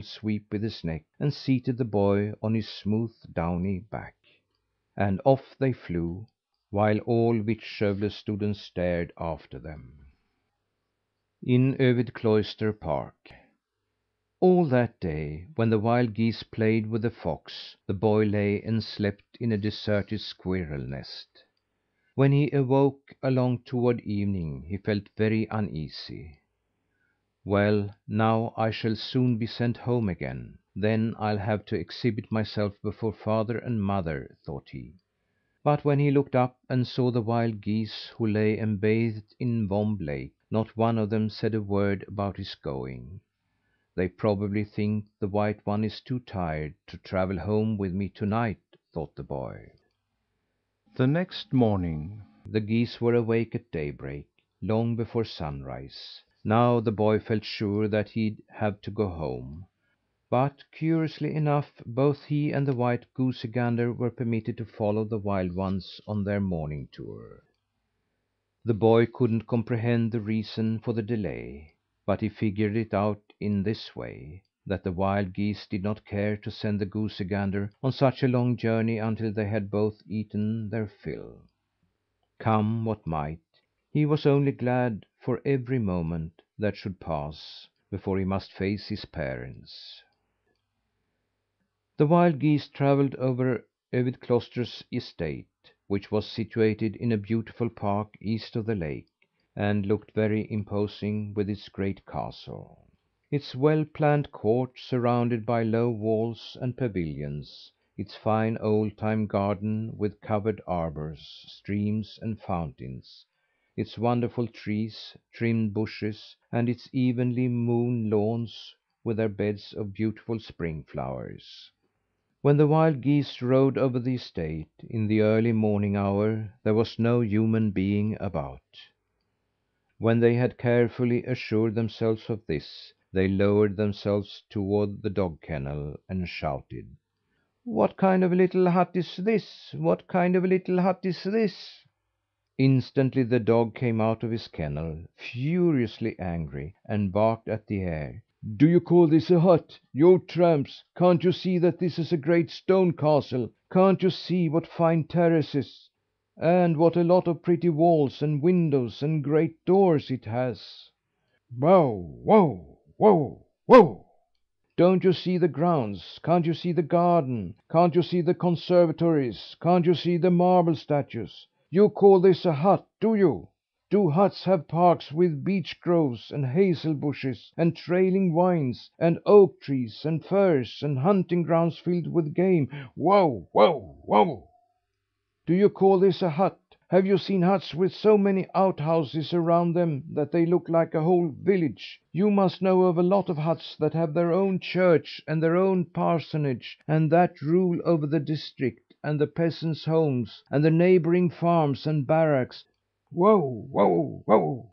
sweep with his neck and seated the boy on his smooth, downy back. And off they flew, while all Vittskövle stood and stared after them. In Övid Cloister Park. All that day, when the wild geese played with the fox, the boy lay and slept in a deserted squirrel nest. When he awoke along toward evening, he felt very uneasy. "Well, now I shall soon be sent home again. Then I'll have to exhibit myself before father and mother," thought he. But when he looked up and saw the wild geese who lay embathed in Vomb Lake, not one of them said a word about his going. "They probably think the white one is too tired to travel home with me to night," thought the boy. The next morning the geese were awake at daybreak, long before sunrise. Now the boy felt sure that he'd have to go home. But, curiously enough, both he and the white goosey gander were permitted to follow the wild ones on their morning tour. The boy couldn't comprehend the reason for the delay, but he figured it out in this way: that the wild geese did not care to send the goosey gander on such a long journey until they had both eaten their fill. Come what might, he was only glad for every moment that should pass before he must face his parents. The wild geese travelled over Övid Kloster's estate, which was situated in a beautiful park east of the lake, and looked very imposing with its great castle. Its well planned court, surrounded by low walls and pavilions, its fine old time garden with covered arbours, streams and fountains, its wonderful trees, trimmed bushes, and its evenly mown lawns with their beds of beautiful spring flowers. When the wild geese rode over the estate in the early morning hour, there was no human being about. When they had carefully assured themselves of this, they lowered themselves toward the dog kennel and shouted: "What kind of a little hut is this? What kind of a little hut is this?" Instantly the dog came out of his kennel, furiously angry, and barked at the air. "Do you call this a hut, you tramps? Can't you see that this is a great stone castle? Can't you see what fine terraces, and what a lot of pretty walls and windows and great doors it has?" "Bow wow! Wow! Wow!" "Don't you see the grounds? Can't you see the garden? Can't you see the conservatories? Can't you see the marble statues? You call this a hut, do you? Do huts have parks with beech groves and hazel bushes and trailing vines and oak trees and firs and hunting grounds filled with game? Wow! Wow! Wow! Do you call this a hut? Have you seen huts with so many outhouses around them that they look like a whole village? You must know of a lot of huts that have their own church and their own parsonage, and that rule over the district, and the peasants' homes, and the neighbouring farms and barracks. Wow! Wow! Wow!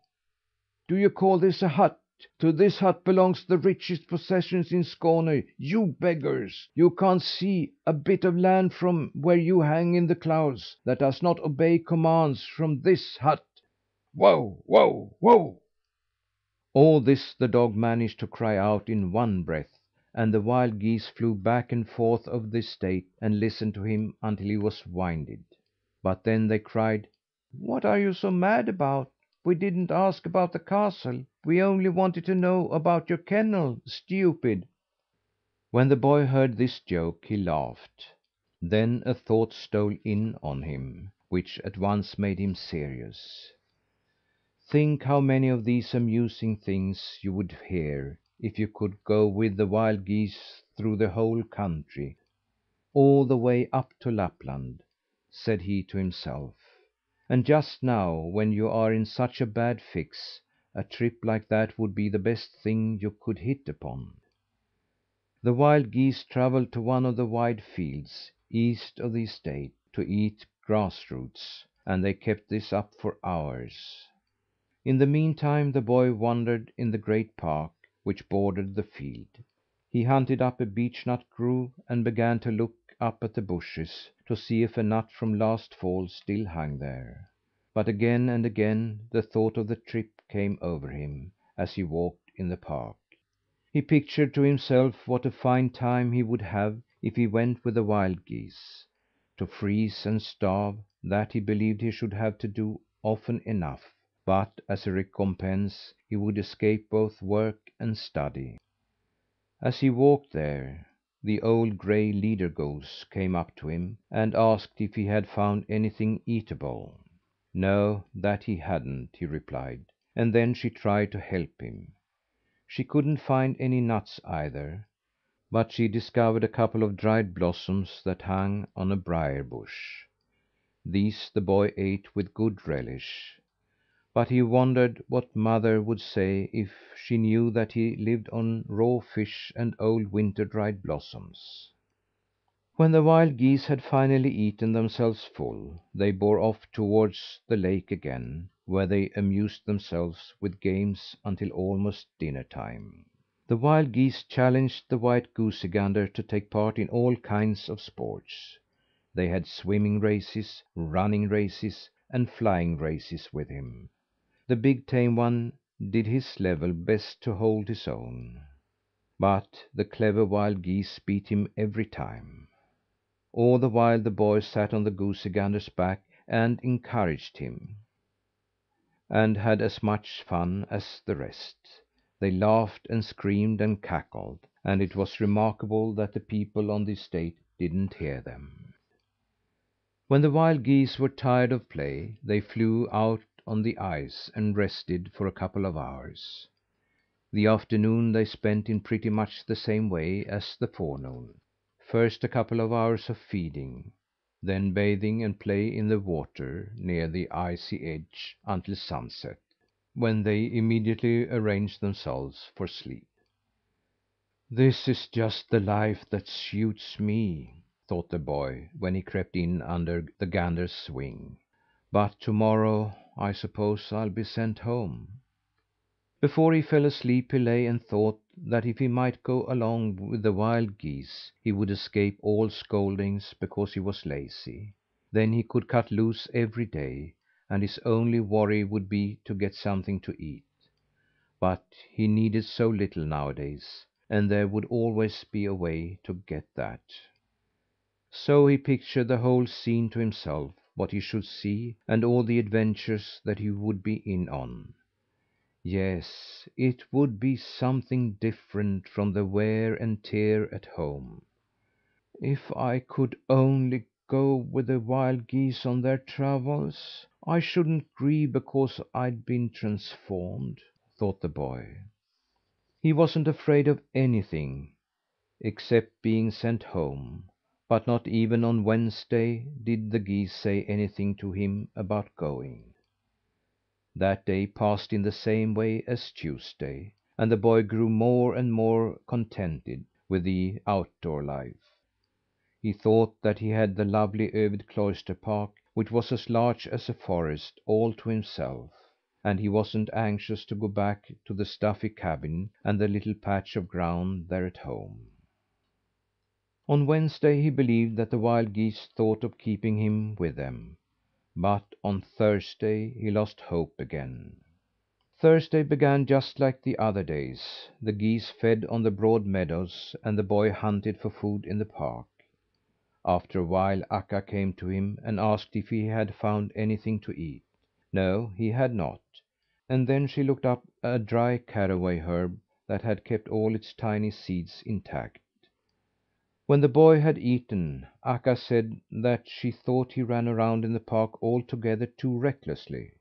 Do you call this a hut? To this hut belongs the richest possessions in Skåne. You beggars! You can't see a bit of land from where you hang in the clouds that does not obey commands from this hut. Wow! Wow! Wow!" All this the dog managed to cry out in one breath, and the wild geese flew back and forth over the estate and listened to him until he was winded. But then they cried: "What are you so mad about? We didn't ask about the castle. We only wanted to know about your kennel, stupid!" When the boy heard this joke, he laughed. Then a thought stole in on him, which at once made him serious. Think how many of these amusing things you would hear if you could go with the wild geese through the whole country, all the way up to Lapland, said he to himself. And just now, when you are in such a bad fix, a trip like that would be the best thing you could hit upon. The wild geese travelled to one of the wide fields, east of the estate, to eat grass roots, and they kept this up for hours. In the meantime the boy wandered in the great park which bordered the field. He hunted up a beech nut grove and began to look up at the bushes to see if a nut from last fall still hung there. But again and again the thought of the trip came over him as he walked in the park. He pictured to himself what a fine time he would have if he went with the wild geese. To freeze and starve, that he believed he should have to do often enough, but as a recompense he would escape both work and study. As he walked there, the old gray leader goose came up to him and asked if he had found anything eatable. No, that he hadn't, he replied, and then she tried to help him. She couldn't find any nuts either, but she discovered a couple of dried blossoms that hung on a briar bush. These the boy ate with good relish, but he wondered what mother would say if she knew that he lived on raw fish and old winter dried blossoms. When the wild geese had finally eaten themselves full, they bore off towards the lake again, where they amused themselves with games until almost dinner time. The wild geese challenged the white goosey gander to take part in all kinds of sports. They had swimming races, running races, and flying races with him. The big tame one did his level best to hold his own, but the clever wild geese beat him every time. All the while the boy sat on the goosey gander's back and encouraged him, and had as much fun as the rest. They laughed and screamed and cackled, and it was remarkable that the people on the estate didn't hear them. When the wild geese were tired of play, they flew out on the ice and rested for a couple of hours. The afternoon they spent in pretty much the same way as the forenoon. First a couple of hours of feeding, then bathing and play in the water near the icy edge until sunset, when they immediately arranged themselves for sleep. "This is just the life that suits me," thought the boy when he crept in under the gander's wing. "But to morrow I suppose I'll be sent home." Before he fell asleep he lay and thought that if he might go along with the wild geese, he would escape all scoldings because he was lazy. Then he could cut loose every day, and his only worry would be to get something to eat. But he needed so little nowadays, and there would always be a way to get that. So he pictured the whole scene to himself, what he should see, and all the adventures that he would be in on. Yes, it would be something different from the wear and tear at home. "If I could only go with the wild geese on their travels, I shouldn't grieve because I'd been transformed," thought the boy. He wasn't afraid of anything except being sent home, but not even on Wednesday did the geese say anything to him about going. That day passed in the same way as Tuesday, and the boy grew more and more contented with the outdoor life. He thought that he had the lovely Övid Cloister Park, which was as large as a forest, all to himself, and he wasn't anxious to go back to the stuffy cabin and the little patch of ground there at home. On Wednesday he believed that the wild geese thought of keeping him with them, but on Thursday he lost hope again. Thursday began just like the other days. The geese fed on the broad meadows, and the boy hunted for food in the park. After a while Akka came to him and asked if he had found anything to eat. No, he had not, and then she looked up a dry caraway herb that had kept all its tiny seeds intact. When the boy had eaten, Akka said that she thought he ran around in the park altogether too recklessly.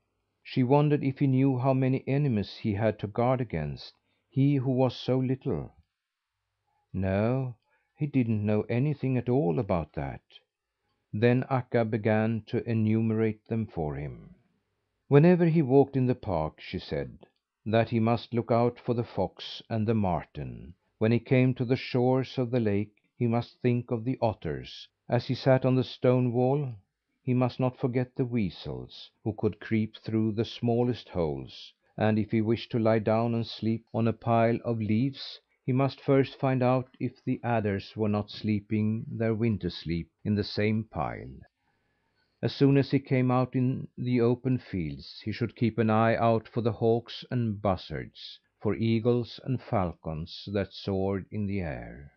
She wondered if he knew how many enemies he had to guard against, he who was so little. No, he didn't know anything at all about that. Then Akka began to enumerate them for him. Whenever he walked in the park, she said that he must look out for the fox and the marten. When he came to the shores of the lake, he must think of the otters. As he sat on the stone wall, he must not forget the weasels, who could creep through the smallest holes; and if he wished to lie down and sleep on a pile of leaves, he must first find out if the adders were not sleeping their winter sleep in the same pile. As soon as he came out in the open fields, he should keep an eye out for the hawks and buzzards. for eagles and falcons that soared in the air.